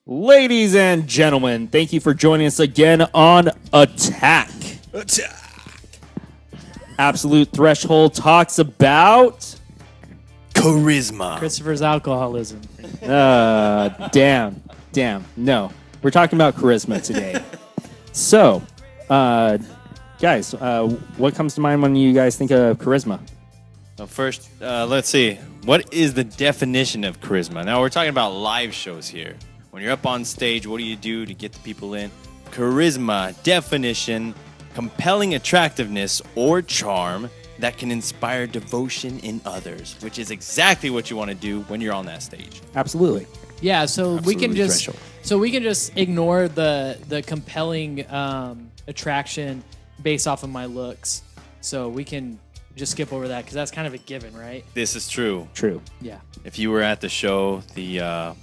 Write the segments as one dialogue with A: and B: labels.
A: Ladies and gentlemen, thank you for joining us again on Attack. Absolute Threshold talks about
B: Charisma.
C: Christopher's alcoholism.
A: damn. No, we're talking about charisma today. So, guys, what comes to mind when you guys think of charisma?
B: So first, let's see. What is the definition of charisma? Now, we're talking about live shows here. When you're up on stage, what do you do to get the people in? Charisma, definition, compelling attractiveness or charm that can inspire devotion in others, which is exactly what you want to do when you're on that stage.
A: Absolutely.
C: Yeah, so we can
B: Absolutely
C: just ignore the compelling attraction based off of my looks. So we can just skip over that because that's kind of a given, right?
B: This is true.
A: True.
C: Yeah.
B: If you were at the show, I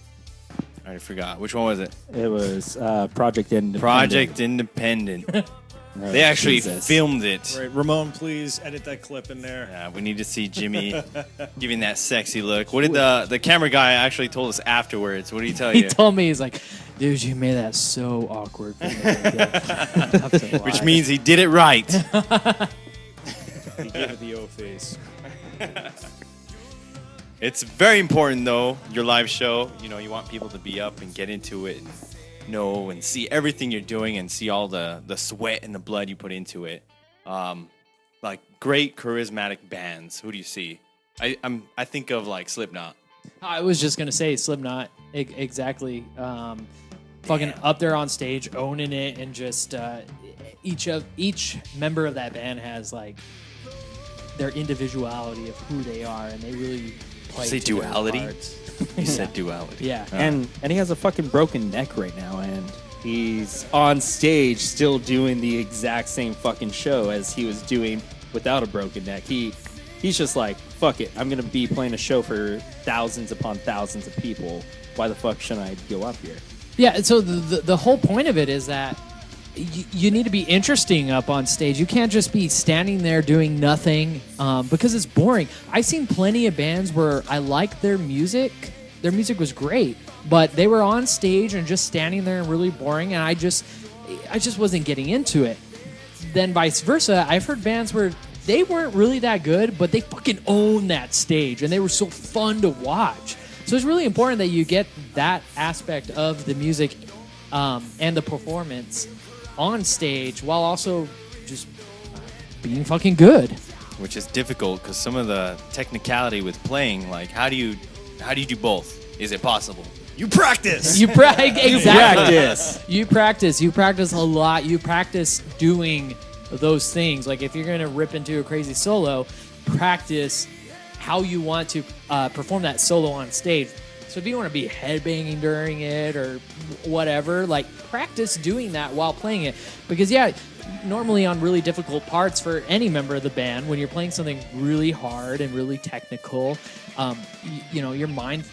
B: forgot. Which one was it?
A: It was Project Independent.
B: Project Independent. They actually filmed it.
D: Right, Ramon, please edit that clip in there.
B: Yeah, we need to see Jimmy giving that sexy look. What did the camera guy actually told us afterwards? What did he tell
C: He
B: you?
C: told me, he's like, dude, you made that so awkward.
B: Which means he did it right.
D: He gave it the O face.
B: It's very important, though, your live show. You know, you want people to be up and get into it and know and see everything you're doing and see all the sweat and the blood you put into it. Like great charismatic bands. Who do you see? I think of like Slipknot.
C: I was just gonna say Slipknot, exactly. Fucking up there on stage, owning it, and just each member of that band has like their individuality of who they are, and they really play.
B: Say
C: to their
B: duality?
C: parts.
B: You said duality.
C: Yeah.
A: And he has a fucking broken neck right now, and he's on stage still doing the exact same fucking show as he was doing without a broken neck. He's just like, fuck it, I'm gonna be playing a show for thousands upon thousands of people. Why the fuck shouldn't I go up here?
C: Yeah, and so the whole point of it is that you need to be interesting up on stage. You can't just be standing there doing nothing because it's boring. I've seen plenty of bands where I like their music. Their music was great, but they were on stage and just standing there and really boring, and I just wasn't getting into it. Then vice versa, I've heard bands where they weren't really that good, but they fucking owned that stage, and they were so fun to watch. So it's really important that you get that aspect of the music and the performance on stage while also just being fucking good.
B: Which is difficult because some of the technicality with playing, like how do you do both? Is it possible?
D: You practice.
C: Exactly.
A: Practice.
C: You practice a lot. You practice doing those things. Like if you're gonna rip into a crazy solo, practice how you want to perform that solo on stage. So if you want to be headbanging during it or whatever, like practice doing that while playing it. Because yeah, normally on really difficult parts for any member of the band, when you're playing something really hard and really technical, you know, your mind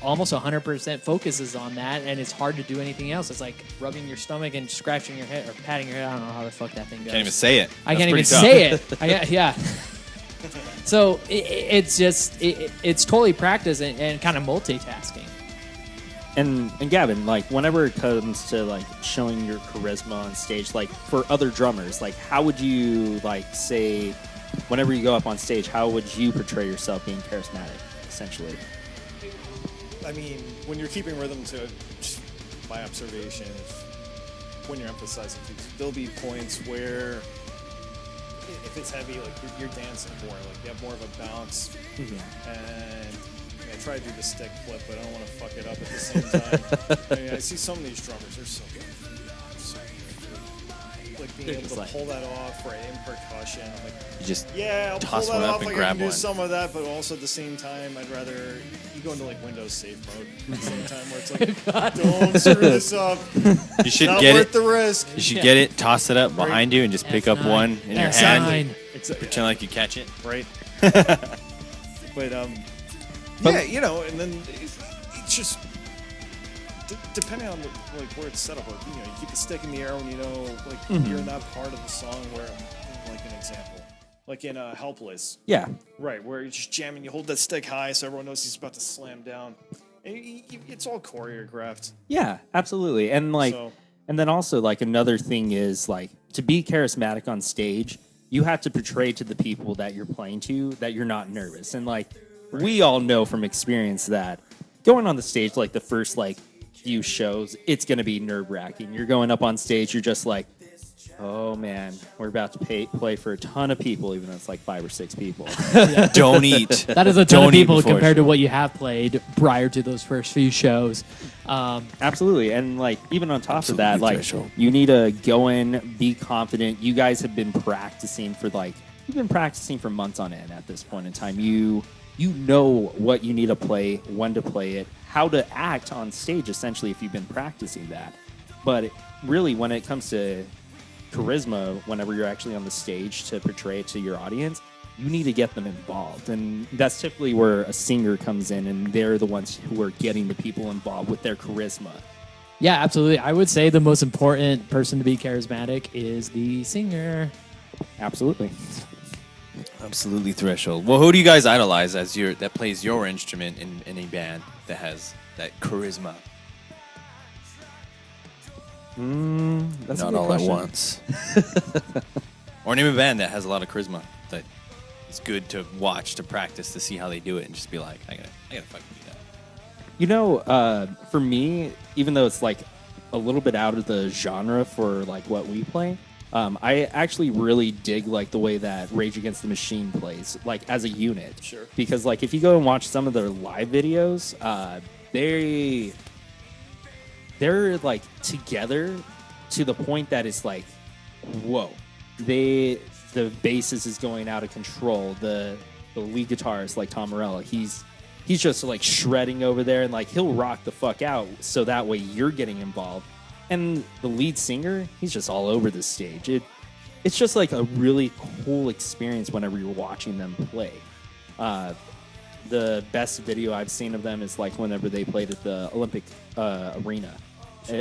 C: almost 100% focuses on that, and it's hard to do anything else. It's like rubbing your stomach and scratching your head or patting your head. I don't know how the fuck that thing goes.
B: Can't even say it.
C: I can't even
B: That's
C: say
B: pretty
C: it. Yeah. So it's totally practice and kind of multitasking.
A: And Gavin, like whenever it comes to like showing your charisma on stage, like for other drummers, like how would you like say, whenever you go up on stage, how would you portray yourself being charismatic, essentially?
D: I mean, when you're keeping rhythm to just my observation, when you're emphasizing things, there'll be points where if it's heavy, like you're dancing more, like you have more of a bounce. And I try to do the stick flip, but I don't want to fuck it up at the same time. I mean, I see some of these drummers, they're so good. Like being able to pull that off, right, in percussion. I'm like,
B: You just
D: yeah, I'll
B: toss
D: pull that
B: one up
D: off.
B: and
D: Like I
B: grab
D: can do
B: one.
D: some of that, but also at the same time, I'd rather you go into like Windows safe mode at the same time, where it's like, don't screw this up.
B: You should
D: Not
B: get
D: worth
B: it.
D: the risk.
B: You should get it, toss it up behind you, and just pick up
C: F9.
B: one in your
C: F9.
B: hand.
D: Exactly.
B: Pretend like you catch it.
D: Right. But yeah, you know, and then it's just depending on like where it's set up. Like, you know, you keep the stick in the air when you know like you're in that part of the song where, like an example, like in Helpless.
A: Yeah.
D: Right, where you're just jamming, you hold that stick high so everyone knows he's about to slam down. It's all choreographed.
A: Yeah, absolutely. And like,
D: So-
A: and then also like another thing is like to be charismatic on stage, you have to portray to the people that you're playing to that you're not nervous. And like, we all know from experience that going on the stage, like the first like few shows, it's going to be nerve wracking. You're going up on stage, you're just like, oh man, we're about to play for a ton of people, even though it's like 5 or 6 people.
B: Don't eat.
C: That is a ton
B: Don't
C: of
B: eat
C: people
B: before a
C: compared to
B: show.
C: what you have played prior to those first few shows.
A: Absolutely. And like even on top
B: Absolutely
A: of that, like
B: threshold.
A: you need to go in, be confident. You guys have been practicing for like you've been practicing for months on end at this point in time. You know what you need to play, when to play it, how to act on stage essentially if you've been practicing that. But really when it comes to charisma, whenever you're actually on the stage to portray it to your audience, you need to get them involved. And that's typically where a singer comes in, and they're the ones who are getting the people involved with their charisma.
C: Yeah, absolutely. I would say the most important person to be charismatic is the singer.
A: Absolutely.
B: Absolutely threshold. Well, who do you guys idolize as that plays your instrument in any band that has that charisma?
A: That's a
B: Not
A: good
B: all
A: question.
B: at once. Or name a band that has a lot of charisma that is good to watch, to practice, to see how they do it, and just be like, I gotta fucking do that.
A: You know, for me, even though it's like a little bit out of the genre for like what we play, I actually really dig like the way that Rage Against the Machine plays, like as a unit.
D: Sure.
A: Because like if you go and watch some of their live videos, they're like together to the point that it's like, whoa. The bassist is going out of control. The lead guitarist, like Tom Morello, he's just like shredding over there, and like he'll rock the fuck out so that way you're getting involved. And the lead singer, he's just all over the stage. It's just like a really cool experience whenever you're watching them play. The best video I've seen of them is like whenever they played at the Olympic Arena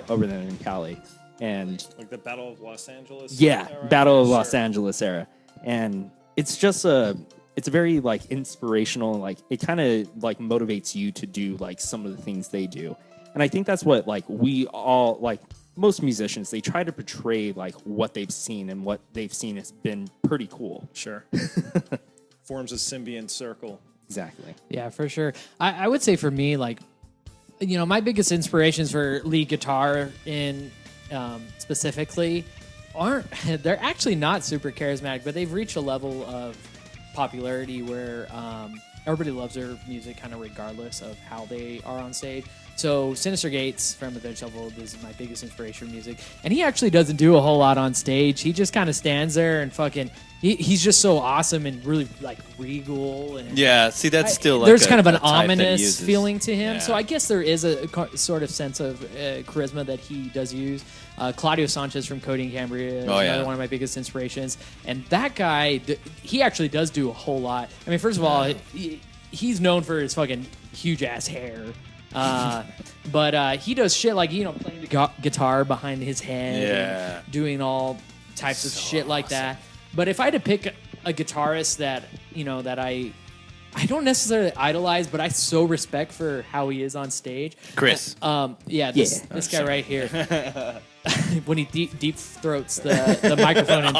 A: over there in Cali. And
D: Like the Battle of Los Angeles.
A: yeah,
D: era?
A: Battle of Los
D: Sure.
A: Angeles era. And it's just it's a very like inspirational, like it kind of like motivates you to do like some of the things they do. And I think that's what like we all like most musicians, they try to portray like what they've seen, and what they've seen has been pretty cool.
D: Sure. Forms a symbiont circle.
A: Exactly.
C: Yeah, for sure. I would say for me, like, you know, my biggest inspirations for lead guitar in specifically they're actually not super charismatic, but they've reached a level of popularity where everybody loves their music kind of regardless of how they are on stage. So Sinister Gates from Avenged Sevenfold is my biggest inspiration for music, and he actually doesn't do a whole lot on stage. He just kind of stands there and fucking he's just so awesome and really like regal, and
B: Yeah, see, that's still like
C: there's kind of an
B: a type that he
C: ominous
B: uses.
C: feeling to him.
B: Yeah.
C: So I guess there is a sort of sense of charisma that he does use. Claudio Sanchez from Cody and Cambria is another one of my biggest inspirations. And that guy, he actually does do a whole lot. I mean, first of all, he's known for his fucking huge ass hair. But he does shit like, you know, playing the guitar behind his head,
B: Yeah.
C: and doing all types of shit like that. But if I had to pick a guitarist that, you know, that I don't necessarily idolize, but I so respect for how he is on stage.
B: Chris.
C: This guy right here. When he deep throats the microphone and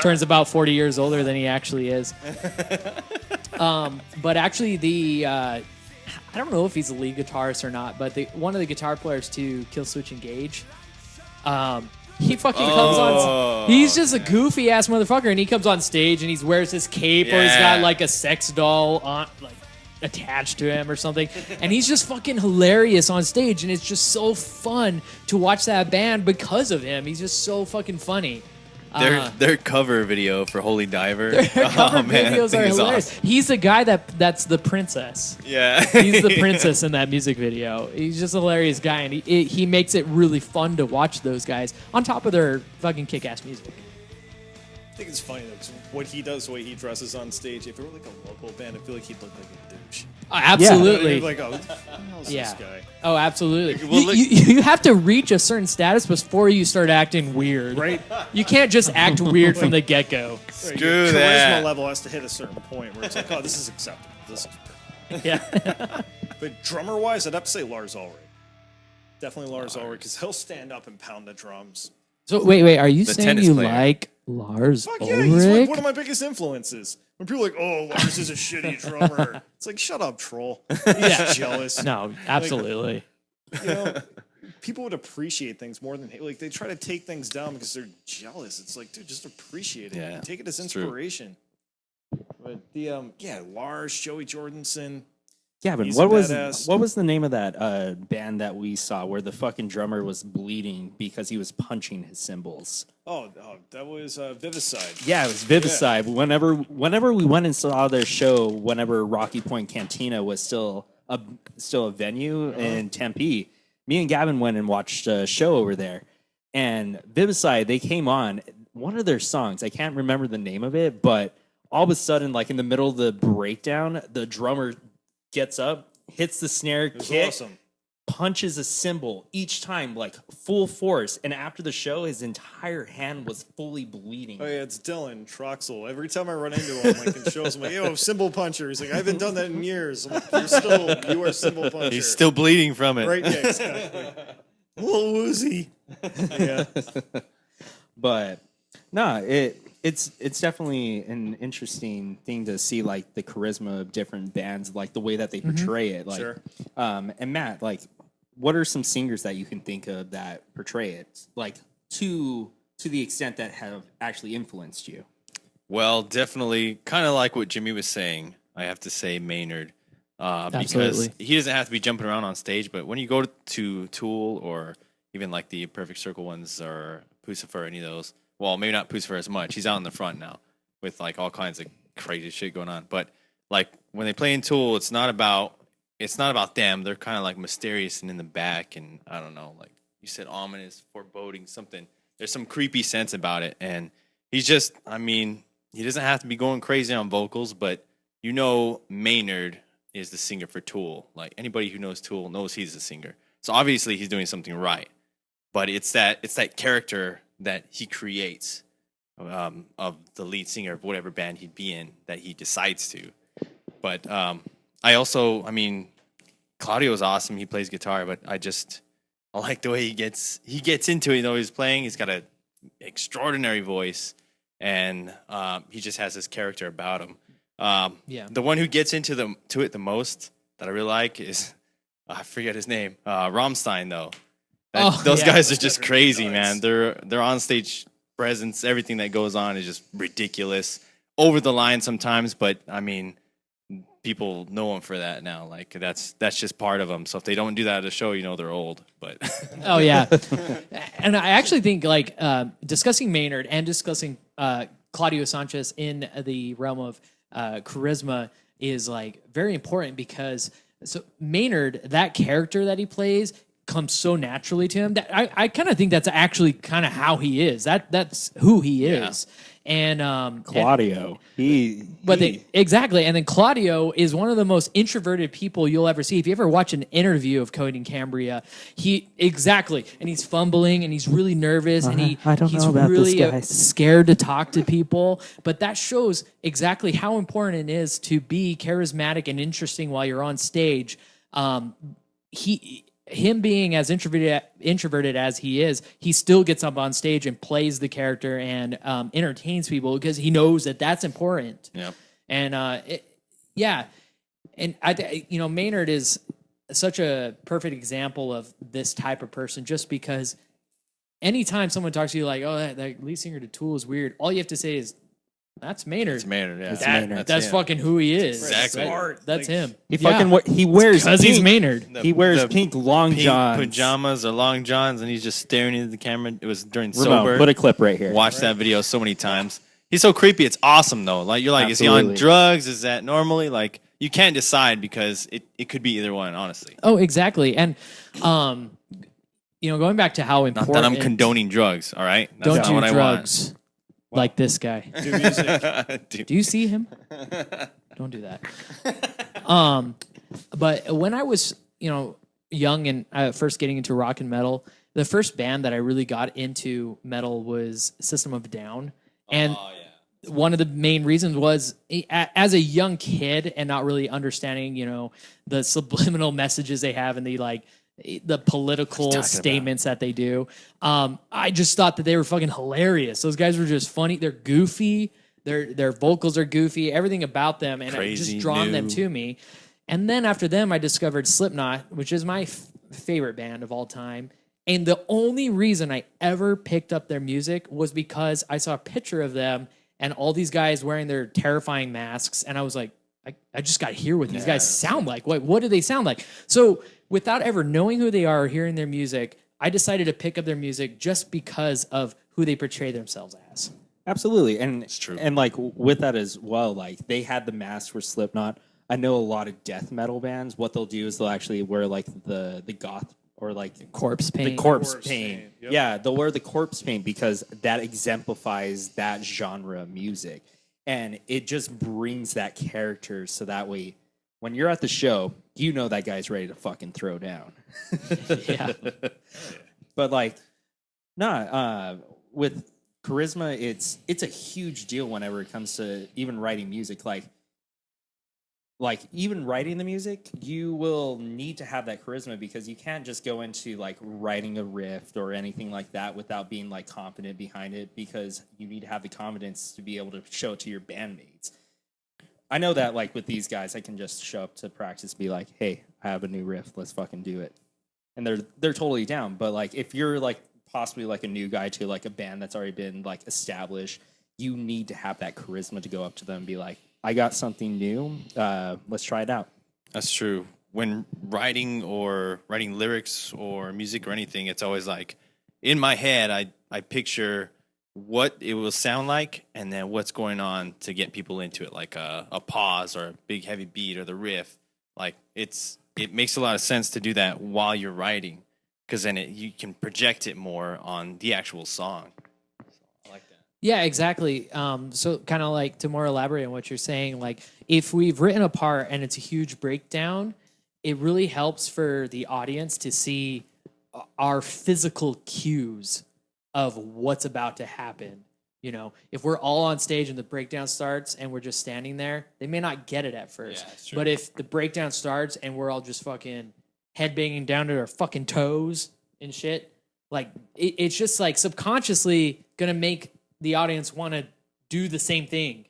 C: turns about 40 years older than he actually is. But actually I don't know if he's a lead guitarist or not, but one of the guitar players to Killswitch Engage, he fucking comes on. He's just a goofy ass motherfucker, and he comes on stage and he wears his cape, or he's got
B: Yeah.
C: like a sex doll on, like attached to him or something, and he's just fucking hilarious on stage, and it's just so fun to watch that band because of him. He's just so fucking funny.
B: Their cover video for Holy Diver.
C: Their cover
B: man,
C: videos
B: that
C: are
B: thing is
C: hilarious.
B: awesome.
C: He's the guy that's the princess.
B: Yeah.
C: He's the princess in that music video. He's just a hilarious guy, and he makes it really fun to watch those guys on top of their fucking kick-ass music.
D: I think it's funny that what he does, the way he dresses on stage. If it were like a local band, I feel like he'd look like a douche.
C: Absolutely.
D: You'd be like, oh, who the hell is
C: Yeah.
D: this guy?
C: Oh, absolutely.
B: Well, look-
C: You have to reach a certain status before you start acting weird.
D: Right?
C: You can't just act weird from the get-go.
D: Right,
B: Screw
D: your charisma
B: that.
D: level has to hit a certain point where it's like, oh, this is acceptable. This is perfect.
C: Yeah.
D: But drummer wise, I'd have to say Lars Ulrich. Definitely Lars Ulrich, because he'll stand up and pound the drums.
C: So wait, are you
B: The
C: saying
B: tennis
C: you
B: player.
C: like Lars
D: Fuck yeah, he's
C: Ulrich?
D: like one of my biggest influences. When people are like, "Oh, Lars is a shitty drummer," it's like, shut up, troll. He's jealous.
C: No, absolutely.
D: You know, people would appreciate things more than like they try to take things down because they're jealous. It's like, dude, just appreciate it.
B: Yeah,
D: Take it as
B: it's true.
D: inspiration. But the Lars, Joey Jordanson.
A: Yeah, but
D: He's
A: what
D: badass.
A: was the name of that band that we saw where the fucking drummer was bleeding because he was punching his cymbals?
D: Oh, that was Viviside.
A: Yeah, it was Viviside. Whenever we went and saw their show, whenever Rocky Point Cantina was still a venue in Tempe, me and Gavin went and watched a show over there. And Viviside, they came on one of their songs. I can't remember the name of it, but all of a sudden, like in the middle of the breakdown, the drummer gets up, hits the snare,
D: It was
A: kick,
D: awesome.
A: punches a cymbal each time, like full force. And after the show, his entire hand was fully bleeding.
D: Oh yeah, it's Dylan Troxel. Every time I run into him, like in shows, I'm like, "Yo, cymbal puncher." He's like, "I haven't done that in years." I'm like, you are cymbal puncher.
B: He's still bleeding from it.
D: right. Yeah, exactly. A little woozy. Yeah.
A: But no, it's definitely an interesting thing to see, like the charisma of different bands, like the way that they portray it. Like,
D: Sure.
A: And Matt, like, what are some singers that you can think of that portray it, like to the extent that have actually influenced you?
B: Well, definitely, kind of like what Jimmy was saying. I have to say Maynard, because
C: Absolutely.
B: he doesn't have to be jumping around on stage. But when you go to Tool or even like the Perfect Circle ones or Pucifer, any of those, well, maybe not Pucifer as much. He's out in the front now with like all kinds of crazy shit going on. But like when they play in Tool, it's not about them. They're kind of like mysterious and in the back, and I don't know, like you said, ominous, foreboding, something. There's some creepy sense about it, and he's just, I mean, he doesn't have to be going crazy on vocals, but you know Maynard is the singer for Tool. Like anybody who knows Tool knows he's the singer. So obviously he's doing something right. But it's that character that he creates of the lead singer of whatever band he'd be in that he decides to. But I mean, Claudio's awesome. He plays guitar, but I like the way he gets into it. You know, he's playing. He's got an extraordinary voice, and he just has this character about him.
C: Yeah.
B: The one who gets into it the most that I really like is I forget his name. Rammstein, though. Those
C: yeah.
B: guys are just crazy,
D: Nice.
B: man. Their on stage presence, everything that goes on is just ridiculous, over the line sometimes. But I mean, people know them for that now. Like that's just part of them. So if they don't do that at a show, you know they're old. But
C: Oh yeah, and I actually think like discussing Maynard and discussing Claudio Sanchez in the realm of charisma is like very important because so Maynard, that character that he plays, comes so naturally to him that I kind of think that's actually kind of how he is. That's who he is. And
A: Claudio,
C: exactly. And then Claudio is one of the most introverted people you'll ever see. If you ever watch an interview of Cody and Cambria, and he's fumbling and he's really nervous and he's really scared to talk to people. But that shows exactly how important it is to be charismatic and interesting while you're on stage. Him being as introverted as he is, he still gets up on stage and plays the character and entertains people because he knows that that's important.
B: yeah,
C: And and Maynard is such a perfect example of this type of person. Just because anytime someone talks to you like, "Oh, that lead singer to Tool is weird," all you have to say is, "That's Maynard.
B: it's Maynard. Yeah,
C: That's
B: him.
C: fucking who he is.
B: Exactly.
C: That's him.
A: he wears
C: because he's
A: pink-
C: Maynard.
A: He wears
B: The
A: pink long
B: pink
A: johns.
B: pajamas or long johns, and he's just staring into the camera. It was during
A: Ramon,
B: sober.
A: put a clip right here.
B: Watched that video so many times. He's so creepy. It's awesome though. Like you're like, is he on
A: Absolutely.
B: drugs? Is that normally like you can't decide because it could be either one. Honestly,
C: Oh, exactly. And going back to how
B: not
C: important.
B: that I'm condoning drugs. All right, that's
C: Don't
B: not
C: do
B: what
C: drugs like this guy.
D: Do music.
B: I want. Dude.
C: Do you see him? Don't do that. But when I was, young and first getting into rock and metal, the first band that I really got into metal was System of a Down. And
B: Oh
C: one of the main reasons was as a young kid and not really understanding, the subliminal messages they have and the political statements that they do. I just thought that they were fucking hilarious. Those guys were just funny. They're goofy. Their vocals are goofy. Everything about them, and it just drawn them to me. And then after them, I discovered Slipknot, which is my favorite band of all time. And the only reason I ever picked up their music was because I saw a picture of them and all these guys wearing their terrifying masks. And I was like, I just got to hear what these guys sound like. What do they sound like? So without ever knowing who they are or hearing their music, I decided to pick up their music just because of who they portray themselves as.
A: Absolutely. And
B: it's true.
A: And like with that as well, like they had the mask for Slipknot. I know a lot of death metal bands, what they'll do is they'll actually wear like the goth or like
C: corpse paint.
A: The corpse paint.
D: Yep.
A: Yeah, they'll wear the corpse paint because that exemplifies that genre of music. And it just brings that character so that way when you're at the show, you know that guy's ready to fucking throw down.
C: Yeah.
A: But like, with Charisma, it's a huge deal whenever it comes to even writing music. Like even writing the music, you will need to have that charisma because you can't just go into like writing a riff or anything like that without being like confident behind it because you need to have the confidence to be able to show it to your bandmates. I know that like with these guys, I can just show up to practice, be like, hey, I have a new riff, let's fucking do it. And they're totally down. But like if you're like possibly like a new guy to like a band that's already been like established, you need to have that charisma to go up to them and be like, I got something new. Let's try it out.
B: That's true. When writing lyrics or music or anything, it's always like in my head, I picture what it will sound like and then what's going on to get people into it, like a pause or a big heavy beat or the riff. Like it makes a lot of sense to do that while you're writing because then you can project it more on the actual song.
C: Yeah, exactly. So kind of like to more elaborate on what you're saying, like if we've written a part and it's a huge breakdown, it really helps for the audience to see our physical cues of what's about to happen. If we're all on stage and the breakdown starts and we're just standing there, they may not get it at first.
B: Yeah,
C: but if the breakdown starts and we're all just fucking headbanging down to our fucking toes and shit, like it's just like subconsciously gonna make the audience want to do the same thing.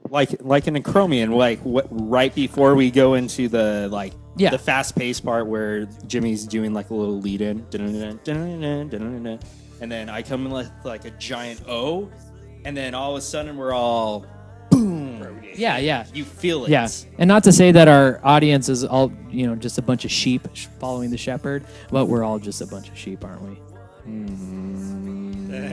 A: Like in Acromion, like right before we go into the the fast paced part where Jimmy's doing like a little lead in, and then I come in with like a giant O, and then all of a sudden we're all boom.
C: Yeah.
A: You feel it.
C: Yeah. And not to say that our audience is all, just a bunch of sheep following the shepherd, but we're all just a bunch of sheep, aren't we?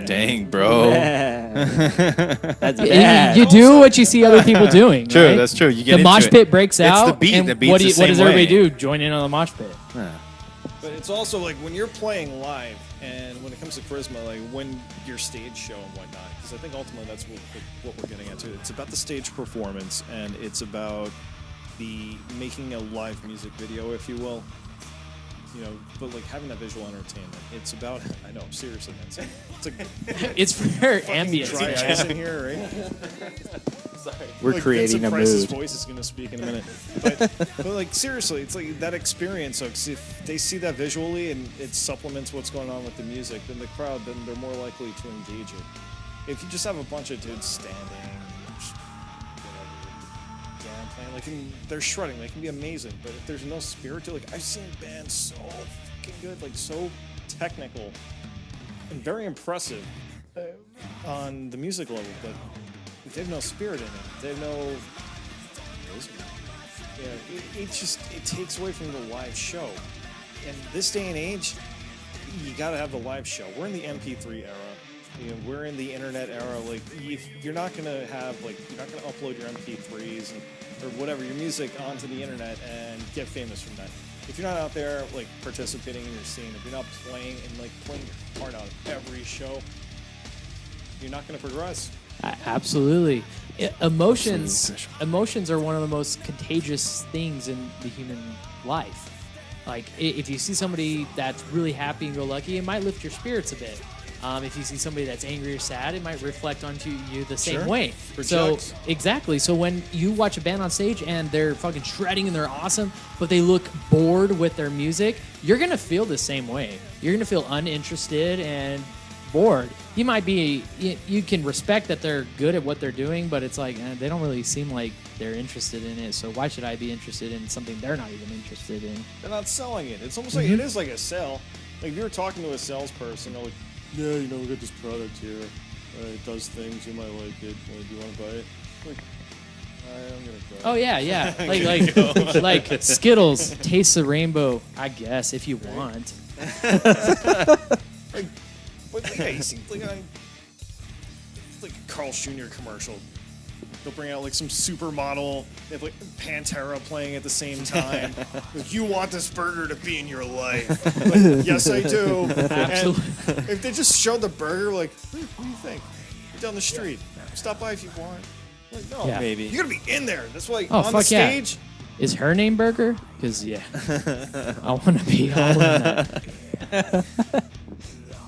B: Dang, bro.
A: That's bad.
C: You do what you see other people doing.
B: True,
C: right?
B: that's true. You get
C: the mosh
B: into it.
C: pit breaks
B: It's
C: out.
B: the beat.
C: And
B: The beat's
C: what
B: the
C: what
B: same
C: does everybody
B: way.
C: do? Join in on the mosh pit.
D: But it's also like when you're playing live, and when it comes to charisma, like when your stage show and whatnot, because I think ultimately that's what we're getting at too. It's about the stage performance, and it's about the making a live music video, if you will. But like having that visual entertainment. It's about, I know, seriously, man.
C: It's for ambient.
D: Dry ice in here, right?
A: Sorry. We're creating
D: Vincent
A: a
D: Price's
A: mood.
D: voice is going to speak in a minute. But like seriously, it's like that experience. So if they see that visually and it supplements what's going on with the music, then the crowd, then they're more likely to engage it. If you just have a bunch of dudes standing, just whatever, playing, like they're shredding, they can be amazing. But if there's no spirit to it, like I've seen bands so fucking good, like so technical and very impressive on the music level, but they have no spirit in it. They have no. It takes away from the live show. And this day and age, you got to have the live show. We're in the MP3 era. We're in the internet era. Like, you're not gonna upload your MP3s or whatever your music onto the internet and get famous from that. If you're not out there like participating in your scene, if you're not playing your part out every show, you're not gonna progress.
C: Absolutely. Emotions are one of the most contagious things in the human life. Like if you see somebody that's really happy and real lucky, it might lift your spirits a bit. If you see somebody that's angry or sad, it might reflect onto you the same
D: Sure.
C: way.
D: Project.
C: So exactly. So when you watch a band on stage and they're fucking shredding and they're awesome, but they look bored with their music, you're gonna feel the same way. You're gonna feel uninterested and bored. You might be, you can respect that they're good at what they're doing, but it's like they don't really seem like they're interested in it. So why should I be interested in something they're not even interested in?
D: They're not selling it. It's almost like it is like a sell. Like if you were talking to a salesperson, they're like, "Yeah, we got this product here. It does things. You might like it. Do you want to buy it?" Like, I'm gonna go.
C: Oh yeah. like Skittles, taste the rainbow. I guess if you want.
D: Like, but yeah, you see, like a Carl Jr. commercial. They'll bring out like some supermodel. They have like Pantera playing at the same time. Like, you want this burger to be in your life? Like, yes, I do.
C: Absolutely.
D: And if they just showed the burger, like, hey, what do you think? You're down the street. Stop by if you want. Like, no,
C: Yeah.
B: Maybe.
D: you gotta be in there. That's why
C: Oh,
D: on the
C: fuck yeah.
D: stage.
C: Is her name Burger? Because I want to be all in that.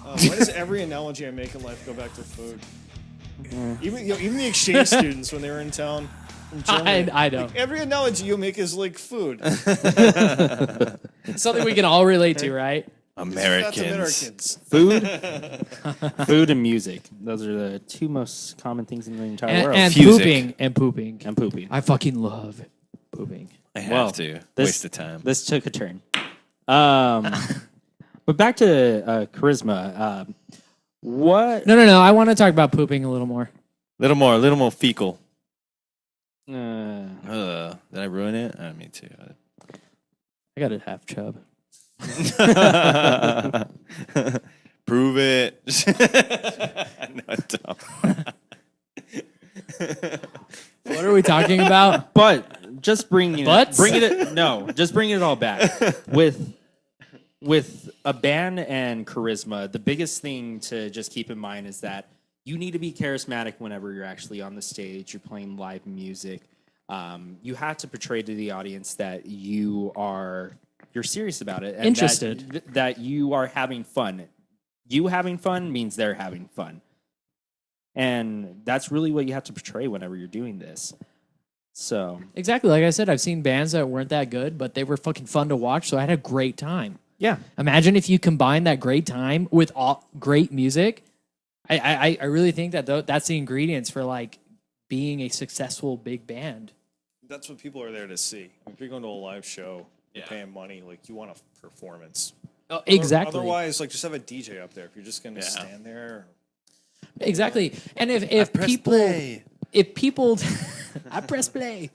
D: Why does every analogy I make in life go back to food? Even the exchange students when they were in town from Germany.
C: I know.
D: Like, every analogy you make is like food.
C: Something we can all relate to, right?
D: That's
B: Americans.
D: Americans.
A: Food and music. Those are the two most common things in the entire
C: And,
A: world.
C: and
B: Fusic.
C: pooping. And pooping.
A: And pooping.
C: I fucking love pooping.
B: I have
A: Well,
B: to.
A: this-
B: Waste of time.
A: This took a turn. But back to charisma. What?
C: No. I want to talk about pooping a little more.
B: Little more fecal.
A: Uh,
B: Did I ruin it? Me too.
C: I got a half chub.
B: Prove it. No, I don't.
C: What are we talking about?
A: but just bringing
C: Butts?
A: just bringing it all back with a band and charisma. The biggest thing to just keep in mind is that you need to be charismatic whenever you're actually on the stage. You're playing live music. You have to portray to the audience that you're serious about it, and
C: Interested.
A: that you are having fun. You having fun means they're having fun. And that's really what you have to portray whenever you're doing this. So,
C: Exactly. Like I said, I've seen bands that weren't that good, but they were fucking fun to watch, so I had a great time.
A: yeah.
C: Imagine if you combine that great time with great music. I really think that that's the ingredients for like being a successful big band.
D: That's what people are there to see. If you're going to a live show, you're paying money. Like you want a performance.
C: Oh, exactly.
D: Otherwise, like just have a DJ up there. If you're just going to stand there.
C: Exactly. And if
B: press
C: people
B: play.
C: if people I press play.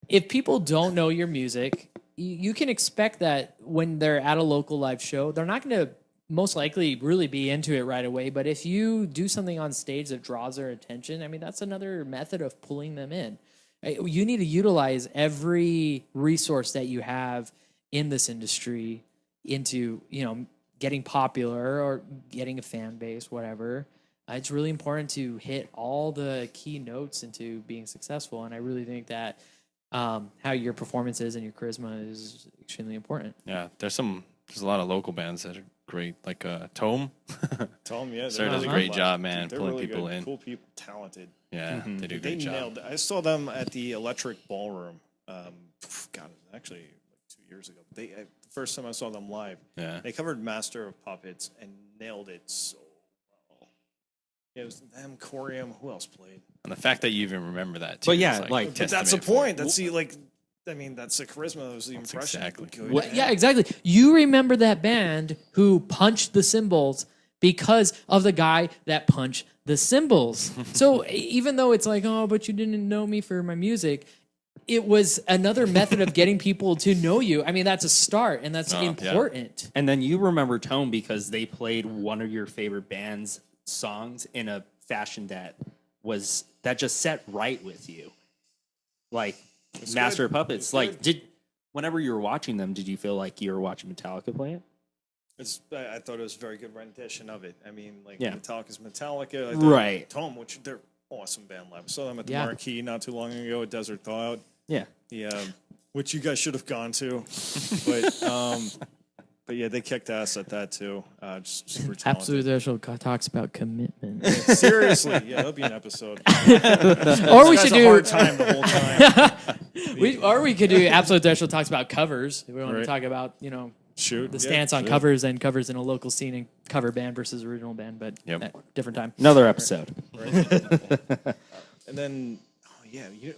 C: If people don't know your music, you can expect that when they're at a local live show, they're not going to most likely really be into it right away. But if you do something on stage that draws their attention, I mean, that's another method of pulling them in. You need to utilize every resource that you have in this industry into, getting popular or getting a fan base, whatever. It's really important to hit all the key notes into being successful. And I really think that how your performance is and your charisma is extremely important.
B: Yeah, there's a lot of local bands that are great, like Tome.
D: Tell them, yeah.
B: Sir does a
D: they're
B: great
D: live.
B: job, man,
D: They're
B: pulling
D: really
B: people
D: good.
B: in.
D: Cool people, talented.
B: Yeah, they do a
D: They
B: great job.
D: nailed it. I saw them at the Electric Ballroom. God, actually like 2 years ago. The first time I saw them live.
B: Yeah.
D: They covered Master of Puppets and nailed it so well. It was them, Corium. Who else played?
B: And the fact that you even remember that, too,
A: But yeah,
B: is,
A: like-
D: But that's the
B: testament for
D: point.
B: it.
D: That's that's the charisma. That was the impression.
B: exactly.
D: Good
C: Well,
D: band.
C: yeah, exactly. You remember that band who punched the cymbals because of the guy that punched the cymbals. So even though it's like, oh, but you didn't know me for my music, it was another method of getting people to know you. I mean, that's a start, and that's
B: Oh, yeah.
C: important.
A: And then you remember Tone because they played one of your favorite band's songs in a fashion that just set right with you. Like Master of Puppets.
D: It's
A: Like
D: good.
A: whenever you were watching them, did you feel like you were watching Metallica play it?
D: I thought it was a very good rendition of it. I mean, like
A: Yeah.
D: Metallica's Metallica. I thought
A: Right.
D: Tome, which they're awesome band live. I saw them at the
C: Yeah.
D: Marquee not too long ago at Desert Thaw Out.
A: Yeah.
D: The which you guys should have gone to, but But yeah, they kicked ass at that too. Just super talented.
C: Absolute Special talks about commitment.
D: Seriously, yeah, that'll be an episode.
C: Or we
D: This
C: should
D: guy's a
C: do.
D: hard time the whole time.
C: Or we could do Absolute Special talks about covers. If we want to
D: Right.
C: talk about
D: Shoot,
C: the
D: yeah,
C: stance on
D: sure.
C: covers and covers in a local scene and cover band versus original band, but different time.
A: Another episode.
D: And then,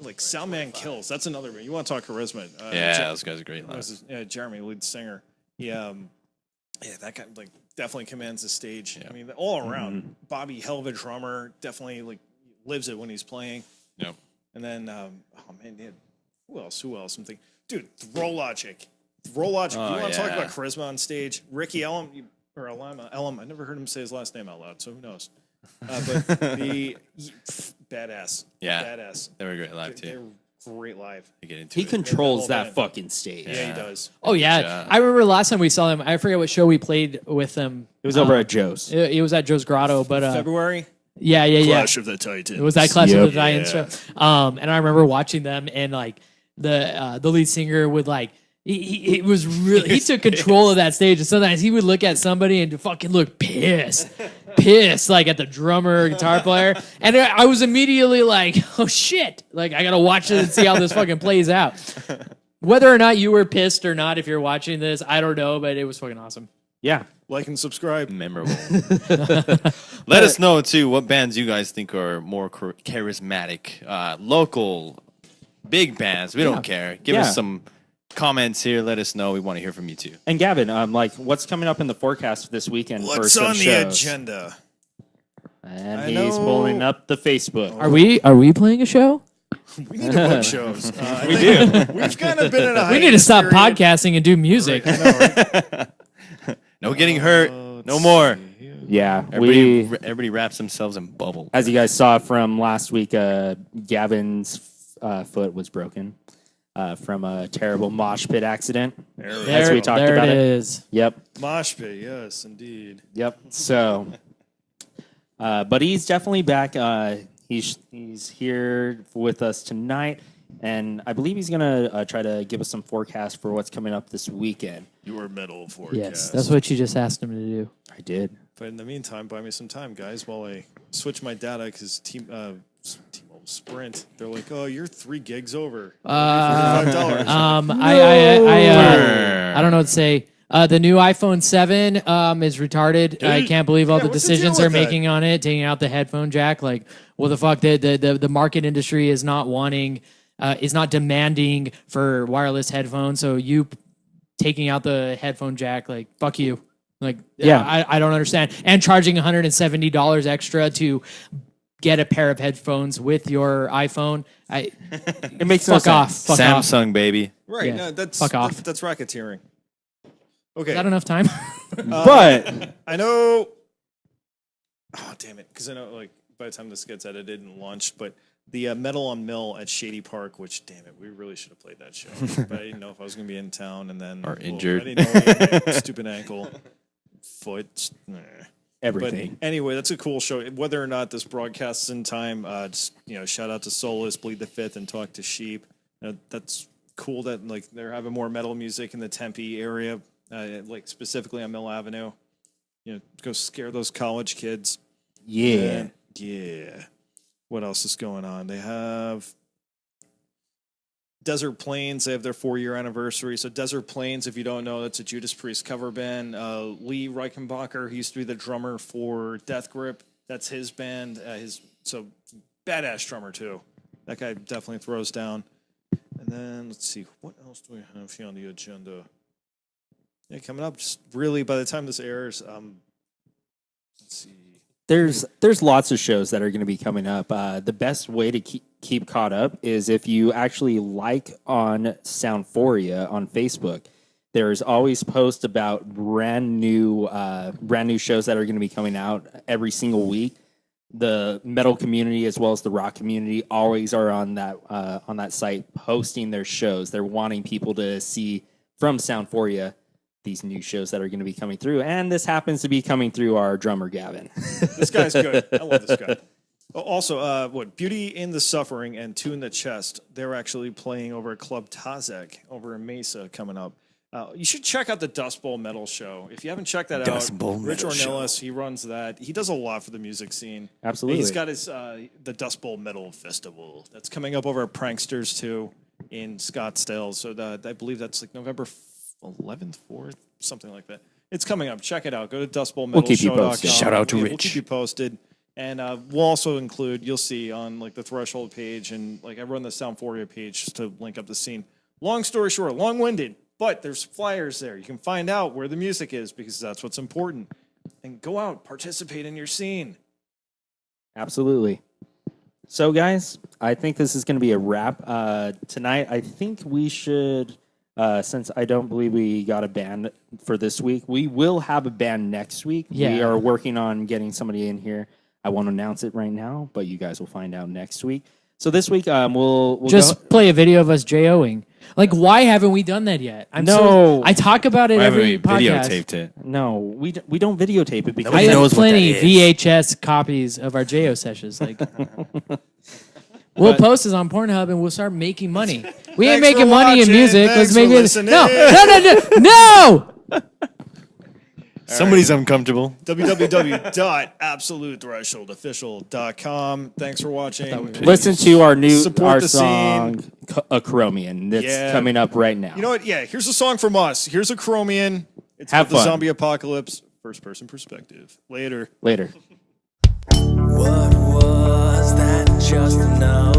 D: like Soundman Kills. That's another one. You want to talk charisma?
B: those guys are great.
D: Jeremy, lead singer. That guy like definitely commands the stage. I mean, all around. Bobby, hell of a drummer, definitely like lives it when he's playing.
B: Yep.
D: And then, who else? I'm thinking, dude, Throw Logic. Throw Logic. You want to talk about charisma on stage? Ricky Elam, Elam. I never heard him say his last name out loud, so who knows? But badass.
B: Yeah.
D: Badass.
B: They were great live
D: They're
B: too.
D: great live.
B: To get into
A: He
B: it.
A: controls
D: They're all
A: that
D: bad.
A: fucking stage.
D: Yeah, he does.
C: Oh yeah,
B: job.
C: I remember last time we saw them. I forget what show we played with them.
A: It was over at Joe's.
C: It was at Joe's Grotto, but
D: February.
C: yeah.
D: Clash of the Titans.
C: It was that Clash
A: Yep.
C: of the Giants show. And I remember watching them, and like the lead singer would like he was really he took control of that stage, and sometimes he would look at somebody and fucking look pissed like at the drummer or guitar player, and I was immediately like, oh shit, like I gotta watch it and see how this fucking plays out. Whether or not you were pissed or not, if you're watching this, I don't know, but it was fucking awesome.
A: Yeah.
D: Like and subscribe.
B: Memorable. Let us know too what bands you guys think are more charismatic, local, big bands. We don't care. Give us some comments here. Let us know. We want to hear from you too.
A: And Gavin, like, what's coming up in the forecast this weekend for
D: What's
A: some
D: on the
A: shows?
D: agenda?
A: And
D: I
A: he's
D: know-
A: pulling up the Facebook.
C: Are we playing a show?
D: We need to book shows. We do. We've kind of been in a
C: We need to stop
D: hiatus period.
C: podcasting and do music.
D: I know, right?
B: No getting hurt. No more.
A: Yeah,
B: Everybody wraps themselves in bubble.
A: as you guys saw from last week, Gavin's foot was broken from a terrible mosh pit accident. As we talked
C: there
A: about
C: it
A: it.
C: is.
A: Yep,
D: Mosh pit, yes, indeed.
A: yep. So, but he's definitely back. He's here with us tonight, and I believe he's gonna try to give us some forecast for what's coming up this weekend.
D: Your metal forecast.
C: Yes, that's what you just asked him to do.
A: I did.
D: But in the meantime, buy me some time, guys, while I switch my data because T-Mobile Sprint, they're like, oh, you're 3 gigs over. $45.
C: I don't know what to say. The new iPhone 7 is retarded. I can't believe all the
D: what's the deal
C: decisions
D: with
C: they're
D: that?
C: making on it, taking out the headphone jack. Like, what the fuck? The market industry is not wanting, is not demanding for wireless headphones. So you taking out the headphone jack, like, fuck you. Like,
A: Yeah.
C: I don't understand. And charging $170 extra to get a pair of headphones with your iPhone.
A: It makes no
C: Fuck off.
A: sense.
C: Fuck off.
B: Samsung, baby.
D: Right,
C: Yeah.
D: no, that's
C: Fuck off.
D: That's racketeering. Okay,
C: Is that enough time?
A: But
D: I know. Oh damn it! Because I know, like, by the time this gets edited and launched, but the Metal on Mill at Shady Park, which damn it, we really should have played that show, but I didn't know if I was going to be in town, and then
B: Or injured.
D: I didn't know I had my stupid ankle, foot.
A: everything.
D: But anyway, that's a cool show. Whether or not this broadcasts in time, just shout out to Solus, Bleed the Fifth, and Talk to Sheep. That's cool that like they're having more metal music in the Tempe area, like specifically on Mill Avenue. Go scare those college kids.
A: Yeah.
D: Yeah. What else is going on? They have Desert Plains. They have their 4-year anniversary. So Desert Plains, if you don't know, that's a Judas Priest cover band. Lee Reichenbacher, he used to be the drummer for Death Grip. That's his band. So badass drummer too. That guy definitely throws down. And then let's see, what else do we have here on the agenda? Yeah, coming up, just really by the time this airs, let's see.
A: There's lots of shows that are going to be coming up. The best way to keep caught up is if you actually like on Soundphoria on Facebook. There's always posts about brand new shows that are going to be coming out every single week. The metal community as well as the rock community always are on that site posting their shows. They're wanting people to see from Soundphoria these new shows that are going to be coming through, and this happens to be coming through our drummer Gavin.
D: This guy's good. I love this guy. Also, Beauty in the Suffering and Two in the Chest, they're actually playing over at Club Tazek over in Mesa coming up. You should check out the Dust Bowl Metal Show. If you haven't checked that
B: Dust
D: out,
B: Bowl
D: Rich
B: Metal Show.
D: Ornelas, he runs that. He does a lot for the music scene.
A: Absolutely.
D: He's got his the Dust Bowl Metal Festival that's coming up over at Pranksters too in Scottsdale. So I believe that's like November 11th, 4th, something like that. It's coming up. Check it out. Go to
A: We'll keep you
D: dustbowlmetalshow.com.
A: posted.
B: Shout out to
D: We'll
B: Rich.
D: keep you posted. And we'll also include, you'll see on like the Threshold page and like I run the Soundphoria page just to link up the scene. Long story short, long-winded, but there's flyers there. You can find out where the music is because that's what's important. And go out, participate in your scene.
A: Absolutely. So, guys, I think this is going to be a wrap. Tonight, I think we should, since I don't believe we got a band for this week, we will have a band next week.
C: Yeah.
A: We are working on getting somebody in here. I won't announce it right now, but you guys will find out next week. So this week, we'll
C: Just
A: go.
C: play a video of us JOing. Like, why haven't we done that yet?
A: No.
C: I talk about it
B: Why haven't
C: every
B: we
C: podcast.
B: videotaped it?
A: No, we don't videotape it because
C: I
B: Nobody
C: have
B: knows what
C: plenty
B: that is.
C: VHS copies of our JO sessions. Like, we'll post this on Pornhub and we'll start making money. We ain't
D: Thanks for
C: making money in
D: watching.
C: music.
D: Thanks
C: Let's
D: for
C: make it.
D: listening.
C: No.
B: Somebody's uncomfortable.
D: www.absolutethresholdofficial.com. Thanks for watching.
A: listen to our
D: Support the
A: song Acromion that's
D: Yeah.
A: coming up right now.
D: You know what? Yeah, here's a song from us. Here's a Chromian. It's
A: Have
D: about the
A: fun.
D: zombie apocalypse, first person perspective. Later.
A: Later.
E: What was that just now?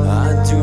E: I do